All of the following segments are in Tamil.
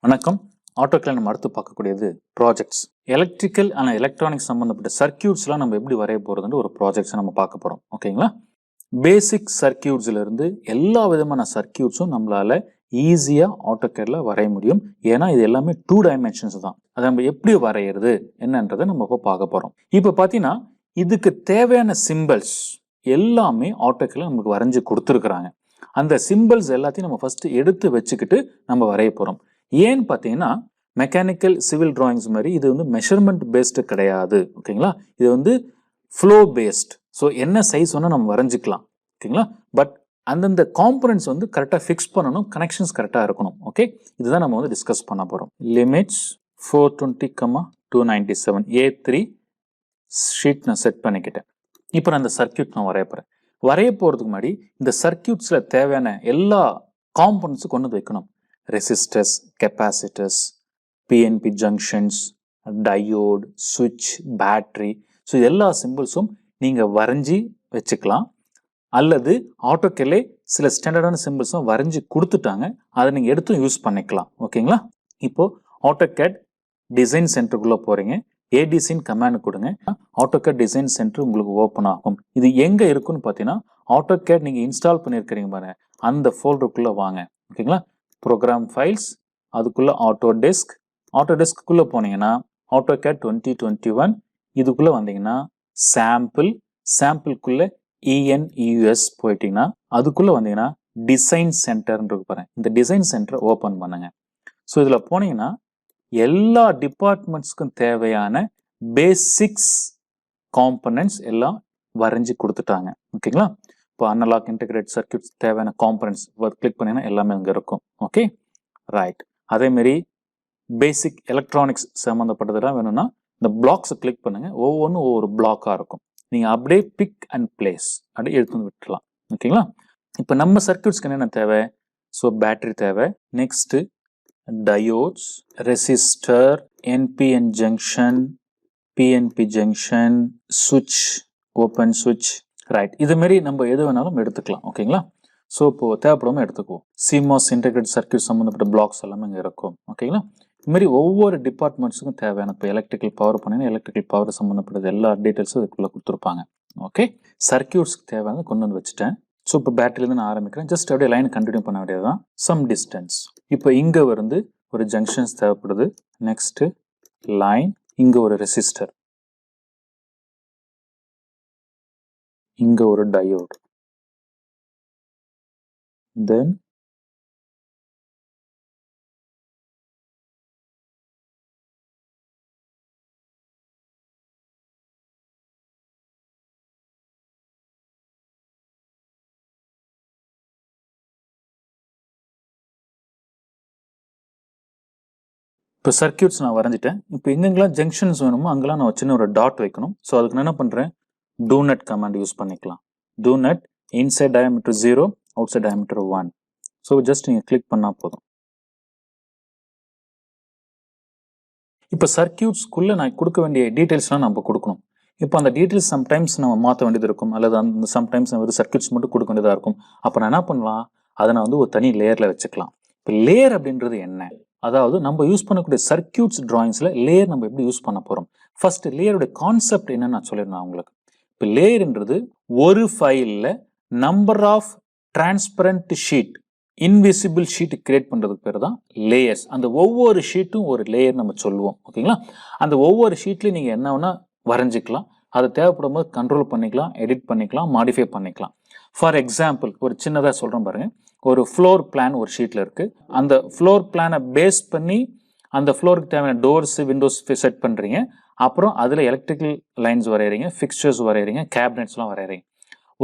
வணக்கம். AutoCAD நம்ம அடுத்து பார்க்கக்கூடியது ப்ராஜெக்ட்ஸ். எலக்ட்ரிக்கல் அண்ட் எலக்ட்ரானிக்ஸ் சம்பந்தப்பட்ட சர்க்கியூட்ஸ்லாம் நம்ம எப்படி வரைய போறதுன்னு ஒரு ப்ராஜெக்ட்ஸ் நம்ம பார்க்க போறோம். ஓகேங்களா? பேசிக் சர்க்கியூட்ஸ்ல இருந்து எல்லா விதமான சர்க்கியூட்ஸும் நம்மளால ஈஸியா AutoCADல வரைய முடியும். ஏன்னா இது எல்லாமே 2 டைமென்ஷன்ஸ் தான். அதை நம்ம எப்படி வரையிறது என்னன்றதை நம்ம இப்போ பார்க்க போறோம். இப்போ பார்த்தீங்கன்னா இதுக்கு தேவையான சிம்பிள்ஸ் எல்லாமே AutoCADல நமக்கு வரைஞ்சு கொடுத்துருக்குறாங்க. அந்த சிம்பிள்ஸ் எல்லாத்தையும் நம்ம ஃபர்ஸ்ட் எடுத்து வச்சுக்கிட்டு நம்ம வரைய போறோம். ஏன்னு பார்த்தீங்கன்னா மெக்கானிக்கல் சிவில் டிராயிங்ஸ் மாதிரி இது வந்து மெஷர்மெண்ட் பேஸ்டு கிடையாது. ஓகேங்களா? இது வந்து ஃப்ளோ பேஸ்ட். ஸோ என்ன சைஸ் வேணால் நம்ம வரைஞ்சிக்கலாம். ஓகேங்களா? பட் அந்தந்த காம்பனன்ட்ஸ் வந்து கரெக்டாக ஃபிக்ஸ் பண்ணணும், கனெக்ஷன்ஸ் கரெக்டாக இருக்கணும். ஓகே, இதுதான் நம்ம வந்து டிஸ்கஸ் பண்ண போகிறோம். லிமிட்ஸ் 420,297 A3 ஷீட் நான் செட் பண்ணிக்கிட்டேன். இப்போ நான் அந்த சர்க்கியூட் நான் வரைய போகிறேன். வரைய போகிறதுக்கு முன்னாடி இந்த சர்க்கியூட்ஸில் தேவையான எல்லா காம்பனன்ட்ஸும் கொண்டு வந்து வைக்கணும். Resistors, capacitors, PNP junctions, diode, சுவிட்ச், பேட்டரி. ஸோ எல்லா சிம்பிள்ஸும் நீங்கள் வரைஞ்சி வச்சுக்கலாம். அல்லது AutoCADலே சில ஸ்டாண்டர்டான சிம்பிள்ஸும் வரைஞ்சி கொடுத்துட்டாங்க, அதை நீங்கள் எடுத்தும் யூஸ் பண்ணிக்கலாம். ஓகேங்களா? இப்போ AutoCAD டிசைன் சென்டருக்குள்ளே போகிறீங்க. ஏடிசின்னு கமாண்ட் கொடுங்க. AutoCAD டிசைன் சென்டர் உங்களுக்கு ஓப்பன் ஆகும். இது எங்கே இருக்குன்னு பார்த்தீங்கன்னா AutoCAD நீங்கள் இன்ஸ்டால் பண்ணியிருக்கிறீங்க பாருங்க, அந்த ஃபோல்டருக்குள்ளே வாங்க. ஓகேங்களா? ப்ரோக்ராம் ஃபைல்ஸ், அதுக்குள்ளே ஆட்டோடெஸ்க்குள்ளே போனீங்கன்னா AutoCAD 2021, இதுக்குள்ளே வந்தீங்கன்னா சாம்பிள்குள்ளே ENEUS போயிட்டீங்கன்னா அதுக்குள்ளே வந்தீங்கன்னா டிசைன் சென்டர்ன்றது பாருங்க. இந்த டிசைன் சென்டரை ஓப்பன் பண்ணுங்க. ஸோ இதில் போனீங்கன்னா எல்லா டிபார்ட்மெண்ட்ஸ்க்கும் தேவையான பேசிக்ஸ் காம்பனன்ட்ஸ் எல்லாம் வரைஞ்சி கொடுத்துட்டாங்க. ஓகேங்களா? இப்போ அனலாக் இன்டெகிரேட் சர்க்கியூட்ஸ் தேவையான காம்பனன்ட்ஸ் கிளிக் பண்ணீங்கன்னா எல்லாமே அங்கே இருக்கும். Okay, right. அதேமாரி பேசிக் எலக்ட்ரானிக்ஸ் சம்மந்தப்பட்டதெல்லாம் வேணும்னா இந்த பிளாக்ஸை கிளிக் பண்ணுங்க. ஒவ்வொன்றும் ஒவ்வொரு பிளாக்காக இருக்கும். நீங்கள் அப்படியே பிக் அண்ட் பிளேஸ் அப்படியே எடுத்து வந்து விட்டுலாம். ஓகேங்களா? இப்போ நம்ம சர்க்கியூட்ஸ்க்கு என்னென்ன தேவை? ஸோ பேட்டரி தேவை, next diodes, resistor, NPN junction, PNB junction, சுவிட்ச், ஓப்பன் சுவிட்ச், ரைட். இது மாதிரி நம்ம எது வேணாலும் எடுத்துக்கலாம். ஓகேங்களா? ஸோ இப்போ தேவைப்படாமல் எடுத்துக்குவோம். சிமாஸ் இன்டெகிரேட் சர்க்கியூட் சம்மந்தப்பட்ட பிளாக்ஸ் எல்லாமே இங்கே இருக்கும். ஓகேங்களா? இது மாதிரி ஒவ்வொரு டிபார்ட்மெண்ட்ஸுக்கும் தேவையான இப்போ எலக்ட்ரிக்கல் பவர் பண்ணீங்கன்னா எலக்ட்ரிக்கல் பவர் சம்மந்தப்பட்டது எல்லா டீட்டெயில்ஸும் இதுக்குள்ளே கொடுத்துருப்பாங்க. ஓகே, சர்க்கியூட்ஸ்க்கு தேவையானது கொண்டு வந்து வச்சுட்டேன். ஸோ இப்போ பேட்டரியிலேருந்து நான் ஆரம்பிக்கிறேன். ஜஸ்ட் அப்படியே லைன் கண்டினியூ பண்ண வேண்டியது தான். Some distance. இப்போ இங்கே வந்து ஒரு ஜங்ஷன்ஸ் தேவைப்படுது. நெக்ஸ்ட்டு லைன், இங்கே ஒரு ரெசிஸ்டர், இங்க ஒரு டயோட், தென் இப்போ சர்க்கியூட்ஸ் நான் வரைஞ்சிட்டேன். இப்போ எங்கெங்கெல்லாம் ஜங்ஷன்ஸ் வேணுமோ அங்கெல்லாம் நான் சின்ன ஒரு டாட் வைக்கணும். ஸோ அதுக்கு நான் என்ன பண்ணுறேன், do net கமாண்ட் யூஸ் பண்ணிக்கலாம். do net inside diameter 0, outside diameter 1. So just நீங்கள் கிளிக் பண்ணால் போதும். இப்போ சர்க்கியூட்ஸ்க்குள்ளே நான் கொடுக்க வேண்டிய டீட்டெயில்ஸ்லாம் நம்ம கொடுக்கணும். இப்போ அந்த டீட்டெயில்ஸ் சம்டைம்ஸ் நம்ம மாற்ற வேண்டியது இருக்கும், அல்லது அந்த சம்டைம்ஸ் நம்ம சர்க்கியூட்ஸ் மட்டும் கொடுக்க வேண்டியதாக இருக்கும். அப்போ நான் என்ன பண்ணலாம், அதை நான் வந்து ஒரு தனி லேயரில் வச்சுக்கலாம். இப்போ லேயர் அப்படின்றது என்ன? அதாவது நம்ம யூஸ் பண்ணக்கூடிய சர்க்கியூட்ஸ் டிராயிங்ஸில் லேயர் நம்ம எப்படி யூஸ் பண்ண போகிறோம். ஃபர்ஸ்ட் லேயருடைய கான்செப்ட் என்னன்னு நான் சொல்லிடுறேன் உங்களுக்கு. இப்போ லேயர்ன்றது ஒரு ஃபைலில் number of transparent sheet, invisible sheet create பண்ணுறதுக்கு பேர் தான் லேயர்ஸ். அந்த ஒவ்வொரு ஷீட்டும் ஒரு லேயர் நம்ம சொல்லுவோம். ஓகேங்களா? அந்த ஒவ்வொரு ஷீட்லையும் நீங்கள் என்ன வேணால் வரைஞ்சிக்கலாம். அதை தேவைப்படும் போது கண்ட்ரோல் பண்ணிக்கலாம், எடிட் பண்ணிக்கலாம், மாடிஃபை பண்ணிக்கலாம். ஃபார் எக்ஸாம்பிள் ஒரு சின்னதாக சொல்கிறேன் பாருங்க. ஒரு ஃப்ளோர் பிளான் ஒரு ஷீட்டில் இருக்குது. அந்த ஃப்ளோர் பிளானை பேஸ் பண்ணி அந்த ஃப்ளோருக்கு தேவையான டோர்ஸ், விண்டோஸ் செட் பண்ணுறீங்க. அப்புறம் அதில் எலக்ட்ரிக்கல் லைன்ஸ் வரைகிறீங்க, ஃபிக்ஸ்சர்ஸ் வரைகிறீங்க, கேபினெட்ஸ்லாம் வரைகிறீங்க.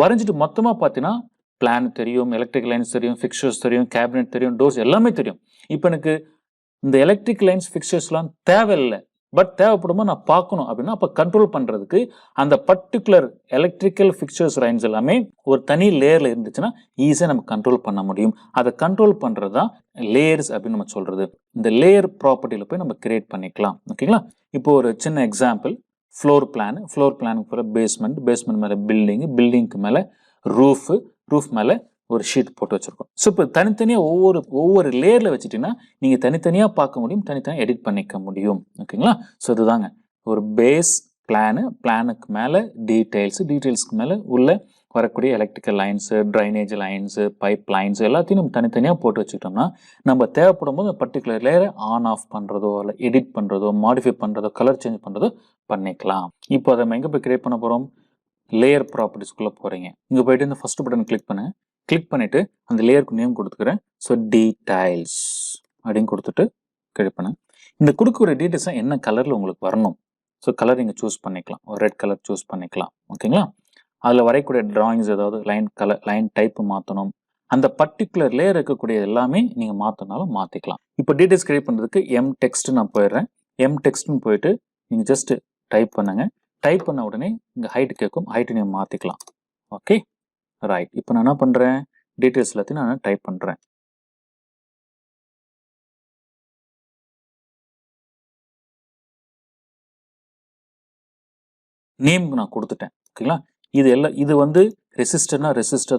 வரைஞ்சிட்டு மொத்தமாக பார்த்தீங்கன்னா பிளான் தெரியும், எலக்ட்ரிக் லைன்ஸ் தெரியும், ஃபிக்ஸ்சர்ஸ் தெரியும், கேபினெட் தெரியும், டோர்ஸ் எல்லாமே தெரியும். இப்போ எனக்கு இந்த எலக்ட்ரிக் லைன்ஸ், ஃபிக்ஸ்சர்ஸ்லாம் தேவையில்லை, பட் தேவைப்படுமோ நான் பார்க்கணும் அப்படின்னா அப்போ கண்ட்ரோல் பண்ணுறதுக்கு அந்த பர்டிகுலர் எலக்ட்ரிக்கல் ஃபிக்ஸ்சர்ஸ் லைன்ஸ் எல்லாமே ஒரு தனி லேயரில் இருந்துச்சுன்னா ஈஸியாக நம்ம கண்ட்ரோல் பண்ண முடியும். அதை கண்ட்ரோல் பண்ணுறது தான் லேயர்ஸ் அப்படின்னு நம்ம சொல்கிறது. இந்த லேயர் ப்ராப்பர்ட்டியில் போய் நம்ம கிரியேட் பண்ணிக்கலாம். ஓகேங்களா? இப்போ ஒரு சின்ன எக்ஸாம்பிள், ஃப்ளோர் பிளானுக்கு போகிற பேஸ்மெண்ட் மேலே பில்டிங்கு மேலே ரூஃப் மேலே ஒரு ஷீட் போட்டு வச்சிருக்கோம். ஸோ இப்போ தனித்தனியாக ஒவ்வொரு லேயரில் வச்சுட்டீங்கன்னா நீங்கள் தனித்தனியாக பார்க்க முடியும், தனித்தனியாக எடிட் பண்ணிக்க முடியும். ஓகேங்களா? ஸோ இதுதாங்க ஒரு பேஸ் பிளானுக்கு மேலே டீட்டெயில்ஸ்க்கு மேலே உள்ள வரக்கூடிய electrical lines, drainage lines, pipe lines எல்லாத்தையும் நம்ம தனித்தனியாக போட்டு வச்சுக்கிட்டோம்னா நம்ம தேவைப்படும் போது பர்டிகுலர் லேயரை ஆன் ஆஃப் பண்ணுறதோ இல்லை எடிட் பண்ணுறதோ மாடிஃபை பண்ணுறதோ கலர் சேஞ்ச் பண்ணுறதோ பண்ணிக்கலாம். இப்போ அதை நம்ம எங்கே போய் கிரியேட் பண்ண போகிறோம்? லேயர் ப்ராப்பர்ட்டிஸ்குள்ளே போகிறீங்க. இங்கே போயிட்டு இந்த ஃபர்ஸ்ட் பட்டன் கிளிக் பண்ணிவிட்டு அந்த லேயருக்கு நேம் கொடுத்துக்கிறேன். ஸோ டீடைல்ஸ் அப்படின்னு கொடுத்துட்டு கிரியேட் பண்ணேன். இந்த கொடுக்குற டீட்டெயில்ஸாக என்ன கலரில் உங்களுக்கு வரணும்? ஸோ கலர் நீங்கள் சூஸ் பண்ணிக்கலாம். ஒரு ரெட் கலர் சூஸ் பண்ணிக்கலாம். ஓகேங்களா? அதில் வரையக்கூடிய டிராயிங்ஸ் ஏதாவது லைன் டைப் மாற்றணும், அந்த பர்டிகுலர் லேயர் இருக்கக்கூடிய எல்லாமே நீங்கள் மாற்றினாலும் மாற்றிக்கலாம். இப்போ டீட்டெயில்ஸ் கிரியேட் பண்ணுறதுக்கு டெக்ஸ்ட் நான் போயிடுறேன். டெக்ஸ்ட்னு போயிட்டு நீங்கள் ஜஸ்ட் டைப் பண்ணுங்க. டைப் பண்ண உடனே இங்கே ஹைட் கேட்கும், ஹைட்டு நீங்கள் மாற்றிக்கலாம். Okay right. இப்போ நான் என்ன பண்ணுறேன்? டீட்டெயில்ஸ் எல்லாத்தையும் நான் டைப் பண்ணுறேன். நேம் நான் கொடுத்துட்டேன். ஓகேங்களா? இது வந்து ரெசிஸ்டர்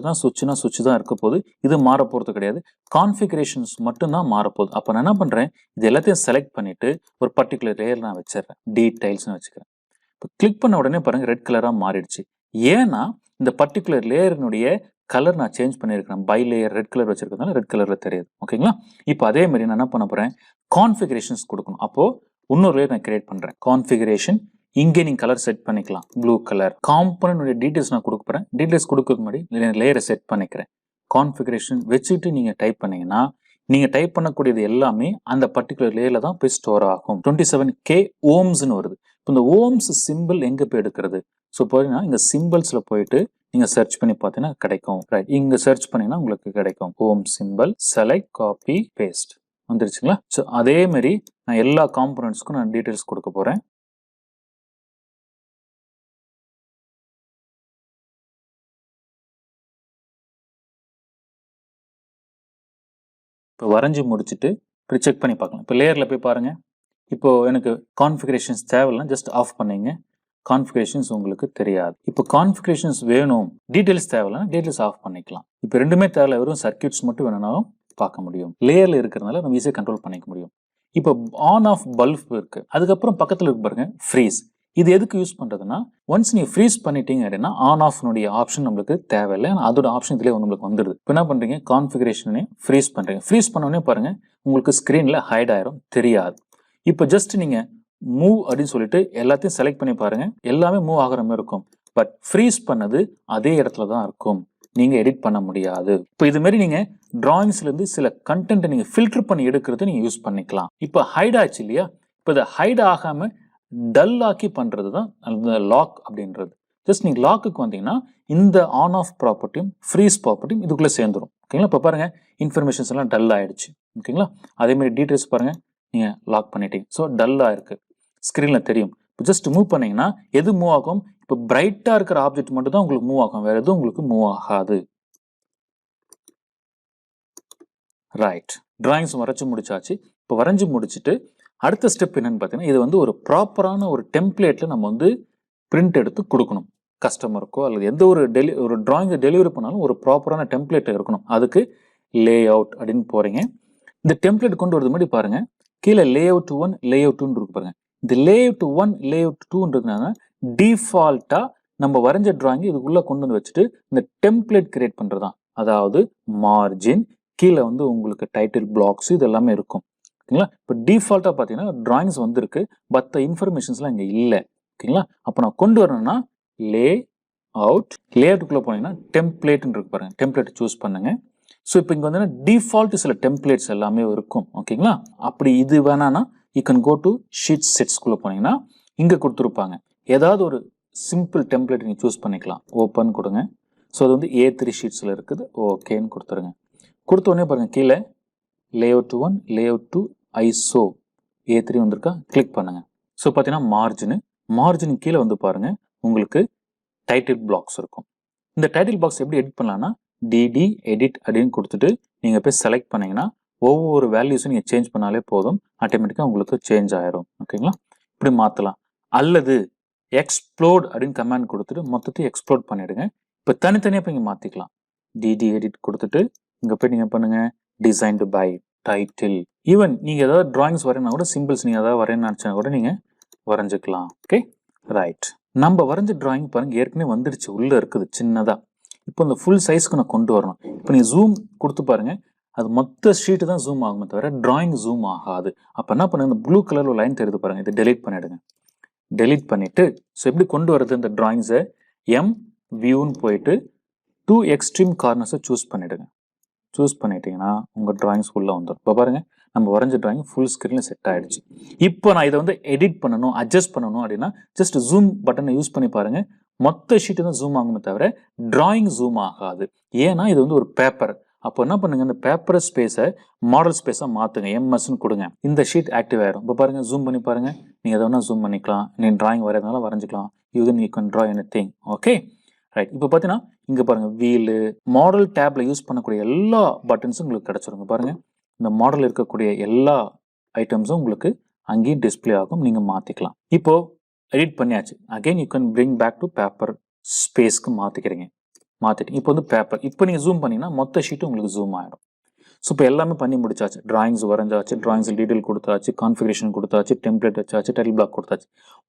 தான், சுவிட்ச் தான் இருக்க போகுது. இது மாற போகிறது கிடையாது. கான்ஃபிகரேஷன்ஸ் மட்டும்தான் மாறப்போகுது. அப்போ நான் என்ன பண்ணுறேன்? இது எல்லாத்தையும் செலக்ட் பண்ணிட்டு ஒரு பர்டிகுலர் லேயர் நான் வச்சிடறேன். டீடைல்ஸ்னு வச்சுக்கிறேன். இப்போ கிளிக் பண்ண உடனே பாருங்க ரெட் கலராக மாறிடுச்சு. ஏன்னா இந்த பர்டிகுலர் லேயரினுடைய கலர் நான் சேஞ்ச் பண்ணியிருக்கிறேன். பை லேயர் ரெட் கலர் வச்சிருக்கிறதுனால ரெட் கலரில் தெரியுது. ஓகேங்களா? இப்போ அதே மாதிரி நான் என்ன பண்ண போகிறேன்? கான்ஃபிகரேஷன்ஸ் கொடுக்கணும். அப்போது இன்னொரு லேயர் நான் கிரியேட் பண்ணுறேன். கான்ஃபிகரேஷன். இங்கே நீங்கள் கலர் செட் பண்ணிக்கலாம். Blue colour. காம்பனன்ட் டீட்டெயில்ஸ் நான் கொடுக்க போகிறேன். டீட்டெயில்ஸ் கொடுக்கறதுக்கு முன்னாடி லேயரை செட் பண்ணிக்கிறேன். கான்ஃபிகரேஷன் வச்சுட்டு நீங்கள் டைப் பண்ணீங்கன்னா நீங்கள் டைப் பண்ணக்கூடியது எல்லாமே அந்த பர்டிகுலர் லேயரில் தான் போய் ஸ்டோர் ஆகும். 27K ஓம்ஸ்னு வருது. இப்போ இந்த ஓம்ஸ் சிம்பிள் எங்கே போய் எடுக்கிறது? ஸோ போனீங்கன்னா இங்கே சிம்பிள்ஸில் போயிட்டு நீங்கள் சர்ச் பண்ணி பார்த்தீங்கன்னா கிடைக்கும். ரைட், இங்கே சர்ச் பண்ணீங்கன்னா உங்களுக்கு கிடைக்கும். Home simple, select, copy, paste வந்துருச்சுங்களா? ஸோ அதே மாதிரி நான் எல்லா காம்பனன்ட்ஸ்க்கும் நான் டீட்டெயில்ஸ் கொடுக்க போகிறேன். இப்போ வரைஞ்சி முடிச்சுட்டு இப்போ செக் பண்ணி பார்க்கலாம். இப்போ லேயரில் போய் பாருங்கள். இப்போ எனக்கு கான்ஃபிகரேஷன்ஸ் தேவையில்லை, ஜஸ்ட் ஆஃப் பண்ணீங்க. கான்ஃபிகரேஷன்ஸ் உங்களுக்கு தெரியாது. இப்போ கான்ஃபிகரேஷன்ஸ் வேணும், டீட்டெயில்ஸ் தேவையில்லைன்னா டீட்டெயில்ஸ் ஆஃப் பண்ணிக்கலாம். இப்போ ரெண்டுமே தேவையில்ல, வெறும் சர்க்கியூட்ஸ் மட்டும் வேணும்னாலும் பார்க்க முடியும். லேயரில் இருக்கிறதுனால நம்ம ஈஸியாக கண்ட்ரோல் பண்ணிக்க முடியும். இப்போ ஆன் ஆஃப் பல்ப் இருக்கு. அதுக்கப்புறம் பக்கத்தில் இருக்கு பாருங்க ஃப்ரீஸ். இது எதுக்கு யூஸ் பண்றதுன்னா, ஒன்ஸ் நீங்க ஃப்ரீஸ் பண்ணிட்டீங்க அப்படின்னா ஆன் ஆஃப்னுடைய ஆப்ஷன் நம்மளுக்கு தேவையில்லை. அதோட ஆப்ஷன் இதுலேயே நம்மளுக்கு வந்துடுது. இப்போ என்ன பண்றீங்க? கான்ஃபிகரேஷனே ஃப்ரீஸ் பண்றீங்க. ஃப்ரீஸ் பண்ணோடனே பாருங்க உங்களுக்கு ஸ்கிரீன்ல ஹைட் ஆயிரும், தெரியாது. இப்போ ஜஸ்ட் நீங்க மூவ் அப்படின்னு சொல்லிட்டு எல்லாத்தையும் செலக்ட் பண்ணி பாருங்க, எல்லாமே மூவ் ஆகிற மாதிரி இருக்கும். பட் ஃப்ரீஸ் பண்ணது அதே இடத்துல தான் இருக்கும், நீங்க எடிட் பண்ண முடியாது. இப்போ இது மாதிரி நீங்க டிராயிங்ஸ்ல இருந்து சில கண்டென்ட் நீங்க ஃபில்டர் பண்ணி எடுக்கிறது நீங்க யூஸ் பண்ணிக்கலாம். இப்போ ஹைட் ஆச்சு இல்லையா? இப்போ இதை ஹைட் ஆகாம டல் ஆக்கி பண்றது தான் அந்த லாக் அப்படின்றது. ஜஸ்ட் நீங்க லாக்குக்கு வந்தீங்கன்னா இந்த ஆன் ஆஃப் ப்ராப்பர்ட்டியும் ஃப்ரீஸ் ப்ராப்பர்ட்டியும் இதுக்குள்ள சேர்ந்துடும். ஓகேங்களா? இப்போ பாருங்க இன்ஃபர்மேஷன்ஸ் எல்லாம் டல் ஆயிடுச்சு. ஓகேங்களா? அதே மாதிரி டீடைல்ஸ் பாருங்க, நீங்க லாக் பண்ணிட்டீங்க. ஸோ டல்லா இருக்கு, ஸ்கிரீன்ல தெரியும். இப்போ ஜஸ்ட் மூவ் பண்ணீங்கன்னா எது மூவ் ஆகும்? இப்போ பிரைட்டா இருக்கிற ஆப்ஜெக்ட் மட்டும் தான் உங்களுக்கு மூவ் ஆகும், வேற எதுவும் உங்களுக்கு மூவ் ஆகாது. ரைட், டிராயிங்ஸ் வரைச்சு முடிச்சாச்சு. இப்போ வரைஞ்சு முடிச்சுட்டு அடுத்த ஸ்டெப் என்னன்னு பார்த்தீங்கன்னா, இது வந்து ஒரு ப்ராப்பரான ஒரு டெம்ப்ளேட்ல நம்ம வந்து பிரிண்ட் எடுத்து கொடுக்கணும் கஸ்டமருக்கோ, அல்லது எந்த ஒரு டிராயிங்கை டெலிவரி பண்ணாலும் ஒரு ப்ராப்பரான டெம்ப்ளேட் இருக்கணும். அதுக்கு லே அவுட் அப்படின்னு போறீங்க. இந்த டெம்ப்ளேட் கொண்டு வரது மாதிரி பாருங்க, கீழே லேஅவுட் 1 லேஅவுட் 2 இருக்கு பாருங்க. இந்த லேஅவுட் 1 லேஅவுட் 2ன்றதுனால டிஃபால்ட்டா நம்ம வரைஞ்ச டிராயிங் இதுக்குள்ள கொண்டு வந்து வச்சுட்டு இந்த டெம்ப்ளேட் கிரியேட் பண்றதுதான். அதாவது மார்ஜின், கீழே வந்து உங்களுக்கு டைட்டில் பிளாக்ஸ் இது எல்லாமே இருக்கும். ஓகேங்களா? இப்போ டிஃபால்ட்டா பார்த்தீங்கன்னா டிராயிங்ஸ் வந்துருக்கு, மற்ற இன்ஃபர்மேஷன்ஸ்லாம் இங்கே இல்லை. ஓகேங்களா? அப்போ நான் கொண்டு வரணும்னா லே அவுட், லேஅவுட்டுக்குள்ள போனீங்கன்னா டெம்ப்ளேட்னு இருக்கு பாருங்க, டெம்ப்ளேட் சூஸ் பண்ணுங்க. ஸோ இப்போ இங்கே வந்து டிஃபால்ட் சில டெம்ப்ளேட்ஸ் எல்லாமே இருக்கும். ஓகேங்களா? அப்படி இது வேணான்னா you can go to sheet செட்ஸ்குள்ளே போனீங்கன்னா இங்கே கொடுத்துருப்பாங்க. ஏதாவது ஒரு சிம்பிள் டெம்ப்ளேட் நீங்கள் சூஸ் பண்ணிக்கலாம். ஓப்பன் கொடுங்க. ஸோ அது வந்து A3 ஷீட்ஸில் இருக்குது. ஓகேன்னு கொடுத்துருங்க. கொடுத்த உடனே பாருங்கள் கீழே லேஅவுட் 1 லேஅவுட் 2 ஐசோ A3 வந்திருக்கா, கிளிக் பண்ணுங்க. ஸோ பார்த்தீங்கன்னா மார்ஜின் கீழே வந்து பாருங்க உங்களுக்கு டைட்டில் பிளாக்ஸ் இருக்கும். இந்த டைட்டில் பாக்ஸ் எப்படி எடிட் பண்ணலாம்னா டிடி எடிட் அப்படின்னு கொடுத்துட்டு நீங்கள் போய் செலக்ட் பண்ணீங்கன்னா ஒவ்வொரு வேல்யூஸும் நீங்கள் சேஞ்ச் பண்ணாலே போதும், ஆட்டோமேட்டிக்காக உங்களுக்கு சேஞ்ச் ஆயிரும். ஓகேங்களா? இப்படி மாற்றலாம். அல்லது எக்ஸ்ப்ளோட் அப்படின்னு கமாண்ட் கொடுத்துட்டு மொத்தத்தையும் எக்ஸ்ப்ளோட் பண்ணிடுங்க. இப்போ தனித்தனியாக போய் இங்கே மாற்றிக்கலாம். டிடி எடிட் கொடுத்துட்டு இங்கே போய் நீங்கள் பண்ணுங்க டிசைன்டு பை டைட்டில். ஈவன் நீங்கள் ஏதாவது டிராயிங்ஸ் வரையினா கூட சிம்பிள்ஸ் நீங்கள் ஏதாவது வரையணும்னு நினச்சா கூட நீங்கள் வரைஞ்சிக்கலாம். Okay right. நம்ம வரைஞ்ச டிராயிங் பாருங்க ஏற்கனவே வந்துடுச்சு, உள்ளே இருக்குது சின்னதாக. இப்போ இந்த ஃபுல் சைஸ்க்கு நான் கொண்டு வரணும். இப்போ நீங்கள் ஜூம் கொடுத்து பாருங்க, அது மொத்த ஷீட்டு தான் ஜூம் ஆகுமே தவிர டிராயிங் ஜூம் ஆகாது. அப்போ என்ன பண்ணுங்க, இந்த ப்ளூ கலரில் லைன் தெரியுது பாருங்க, இதை டெலீட் பண்ணிடுங்க. டெலீட் பண்ணிட்டு ஸோ எப்படி கொண்டு வரது இந்த டிராயிங்ஸை, எம் வியூன்னு போயிட்டு 2 எக்ஸ்ட்ரீம் கார்னர்ஸை சூஸ் பண்ணிடுங்க. சூஸ் பண்ணிட்டீங்கன்னா உங்கள் டிராயிங்ஸ் உள்ள வந்துடும். இப்போ பாருங்க நம்ம வரைஞ்ச டிராயிங் ஃபுல் ஸ்க்ரீனில் செட் ஆகிடுச்சு. இப்போ நான் இதை வந்து எடிட் பண்ணணும், அட்ஜஸ்ட் பண்ணணும் அப்படின்னா ஜஸ்ட் ஜூம் பட்டனை யூஸ் பண்ணி பாருங்க, மொத்த ஷீட்டு தான் ஜூம் ஆகுமே தவிர டிராயிங் ஜூம் ஆகாது. ஏன்னா இது வந்து ஒரு பேப்பர். அப்போ என்ன பண்ணுங்க, இந்த பேப்பர் ஸ்பேஸை மாடல் ஸ்பேஸாக மாற்றுங்க, எம்எஸ்ன்னு கொடுங்க. இந்த ஷீட் ஆக்டிவ் ஆகிடும். இப்போ பாருங்க ஜூம் பண்ணி பாருங்க, நீங்கள் எதை வேணால் ஜூம் பண்ணிக்கலாம், நீங்கள் டிராயிங் வரையறதுனால வரைஞ்சிக்கலாம். You can draw anything. Okay right. இப்போ பார்த்தீங்கன்னா இங்கே பாருங்க வீலு மாடல் டேப்ல யூஸ் பண்ணக்கூடிய எல்லா பட்டன்ஸும் உங்களுக்கு கிடைச்சிருங்க. பாருங்க இந்த மாடல் இருக்கக்கூடிய எல்லா ஐட்டம்ஸும் உங்களுக்கு அங்கேயும் டிஸ்பிளே ஆகும், நீங்கள் மாற்றிக்கலாம். இப்போ எடிட் பண்ணியாச்சு. Again you can bring back to paper ஸ்பேஸ்க்கு மாற்றிக்கிறீங்க. மாற்றிட்டு இப்போ வந்து பேப்பர், இப்போ நீங்கள் ஜூம் பண்ணிங்கன்னா மொத்த ஷீட்டு உங்களுக்கு ஜூம் ஆகிடும். ஸோ இப்போ எல்லாமே பண்ணி முடிச்சாச்சு. டிராயிங்ஸ் வரைஞ்சாச்சு, டிராயிங்ஸ் டீட்டெயில் கொடுத்தாச்சு, கான்ஃபிகரேஷன் கொடுத்தாச்சு, டெம்ப்ளேட் வச்சாச்சு, டைட்டில் பிளாக் கொடுத்தாச்சு.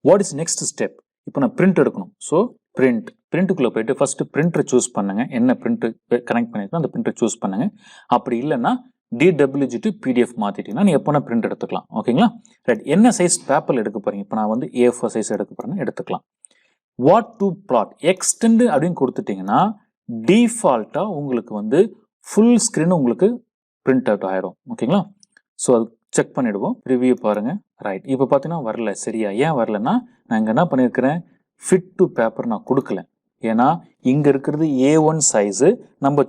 What is next step? இப்போ நான் பிரிண்ட் எடுக்கணும். ஸோ பிரிண்ட்டுக்குள்ளே போயிட்டு ஃபர்ஸ்ட் பிரிண்டர் சூஸ் பண்ணுங்க. என்ன பிரிண்ட் கனெக்ட் பண்ணிருக்கோம் அந்த பிரிண்டர் சூஸ் பண்ணுங்க. அப்படி இல்லைன்னா DWG டு PDF மாற்றிட்டீங்கன்னா நீங்கள் எப்போனா பிரிண்ட் எடுத்துக்கலாம். ஓகேங்களா ரைட். என்ன சைஸ் பேப்பர் எடுக்க போறீங்க? இப்போ நான் வந்து A4 சைஸ் எடுக்க போறேன்னு எடுத்துக்கலாம். வாட் டு பிளாட் எக்ஸ்டெண்ட் அப்படின்னு கொடுத்துட்டீங்கன்னா டிஃபால்ட்டாக உங்களுக்கு வந்து ஃபுல் ஸ்க்ரீன் உங்களுக்கு பிரிண்ட் அவுட் ஆயிடும். ஓகேங்களா ஸோ அது செக் பண்ணிடுவோம். ரிவ்யூ பாருங்க. ரைட். இப்போ பார்த்தீங்கன்னா வரல. சரியா? ஏன் வரலன்னா நான் இங்கே என்ன பண்ணியிருக்கிறேன், ஃபிட் டு பேப்பர் நான் கொடுக்கல. ஏன்னா இங்கே இருக்கிறது A1 சைஸு, நம்ம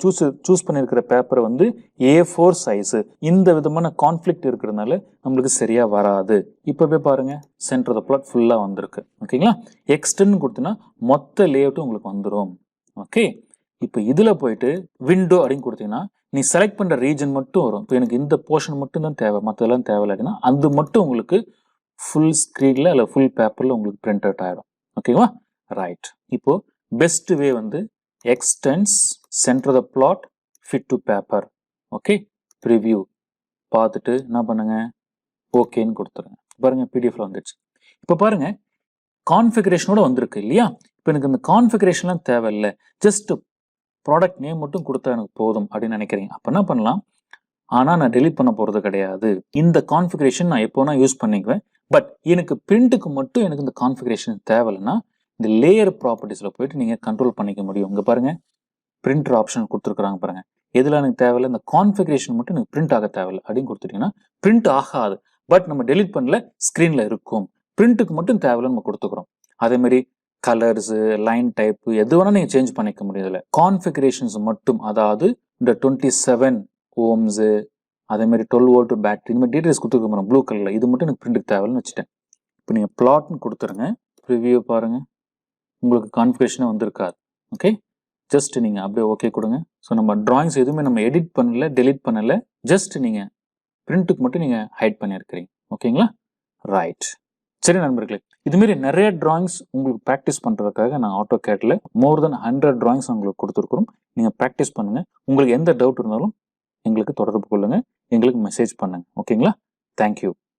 சூஸ் பண்ணியிருக்கிற பேப்பர் வந்து A4 சைஸு. இந்த விதமான கான்ஃப்ளிக்ட் இருக்கிறதுனால நம்மளுக்கு சரியாக வராது. இப்போவே பாருங்க சென்டர் ஆஃப் த பிளாட் ஃபுல்லாக வந்திருக்கு. ஓகேங்களா எக்ஸ்டெண்ட் கொடுத்தீங்கன்னா மொத்த லேஅவுட்டும் உங்களுக்கு வந்துடும். ஓகே இப்போ இதில் போயிட்டு விண்டோ அப்படின்னு கொடுத்தீங்கன்னா நீ செலக்ட் பண்ணுற ரீஜன் மட்டும் வரும். இப்போ எனக்கு இந்த போர்ஷன் மட்டும் தான் தேவை, மற்றதெல்லாம் தேவையில்லைன்னா அது மட்டும் உங்களுக்கு ஃபுல் ஸ்க்ரீனில் இல்லை ஃபுல் பேப்பரில் உங்களுக்கு பிரிண்ட் அவுட் ஆகிடும். ஓகேவா ரைட். இப்போ பெஸ்ட் வே வந்து extents centre of the plot fit to paper. Okay preview பார்த்துட்டு என்ன பண்ணுங்க, ஓகேன்னு கொடுத்துருங்க. பாருங்க பிடிஎஃப்ல வந்துடுச்சு. இப்போ பாருங்க கான்ஃபிகரேஷனோட வந்திருக்கு இல்லையா? இப்போ எனக்கு இந்த கான்ஃபிகரேஷன்லாம் தேவையில்லை, ஜஸ்ட் ப்ராடக்ட் நேம் மட்டும் கொடுத்தா எனக்கு போதும் அப்படின்னு நினைக்கிறீங்க. அப்போ என்ன பண்ணலாம், ஆனால் நான் டெலிட் பண்ண போகிறது கிடையாது. இந்த கான்ஃபிகரேஷன் நான் எப்போனா யூஸ் பண்ணிக்குவேன். பட் எனக்கு பிரிண்ட்டுக்கு மட்டும் எனக்கு இந்த கான்ஃபிகரேஷன் தேவையில்லைன்னா இந்த லேயர் ப்ராப்பர்ட்டிஸில் போயிட்டு நீங்கள் கண்ட்ரோல் பண்ணிக்க முடியும். இங்கே பாருங்க பிரிண்டர் ஆப்ஷன் கொடுத்துருக்குறாங்க பாருங்க. எதில் எனக்கு தேவையில்லை, இந்த கான்ஃபிகரேஷன் மட்டும் எனக்கு பிரிண்ட் ஆக தேவையில்லை அப்படின்னு கொடுத்துட்டீங்கன்னா பிரிண்ட் ஆகாது. பட் நம்ம டெலிட் பண்ணல, ஸ்க்ரீனில் இருக்கும். பிரிண்ட்டுக்கு மட்டும் தேவையில்லை நம்ம கொடுத்துக்கிறோம். அதே மாதிரி கலர்ஸு லைன் டைப்பு எது வேணால் நீங்கள் சேஞ்ச் பண்ணிக்க முடியல. கான்ஃபிகரேஷன்ஸ் மட்டும், அதாவது இந்த 27 ஓம்ஸு அதே மாதிரி 12 வோல்ட் பேட்டரி இந்த மாதிரி டீடைல்ஸ் கொடுத்துருக்க ப்ளூ கலரில், இது மட்டும் எனக்கு பிரிண்ட்டுக்கு தேவைன்னு வச்சுட்டேன். இப்போ நீங்கள் பிளாட்னு கொடுத்துருங்க. ரிவ்யூ பாருங்க, உங்களுக்கு கான்ஃபிகரேஷனே வந்திருக்காது. ஓகே ஜஸ்ட் நீங்கள் அப்படியே ஓகே கொடுங்க. ஸோ நம்ம டிராயிங்ஸ் எதுவுமே நம்ம எடிட் பண்ணல, டெலிட் பண்ணல, ஜஸ்ட் நீங்கள் பிரிண்ட்டுக்கு மட்டும் நீங்கள் ஹைட் பண்ணியிருக்கிறீங்க. ஓகேங்களா ரைட். சரி நண்பர்களே, இதுமாரி நிறைய டிராயிங்ஸ் உங்களுக்கு ப்ராக்டிஸ் பண்ணுறதுக்காக நான் AutoCADல மோர் தென் 100 டிராயிங்ஸ் உங்களுக்கு கொடுத்துருக்குறோம். நீங்கள் ப்ராக்டிஸ் பண்ணுங்கள். உங்களுக்கு எந்த டவுட் இருந்தாலும் எங்களுக்கு தொடர்பு கொள்ளுங்கள், எங்களுக்கு மெசேஜ் பண்ணுங்கள். ஓகேங்களா தேங்க்யூ.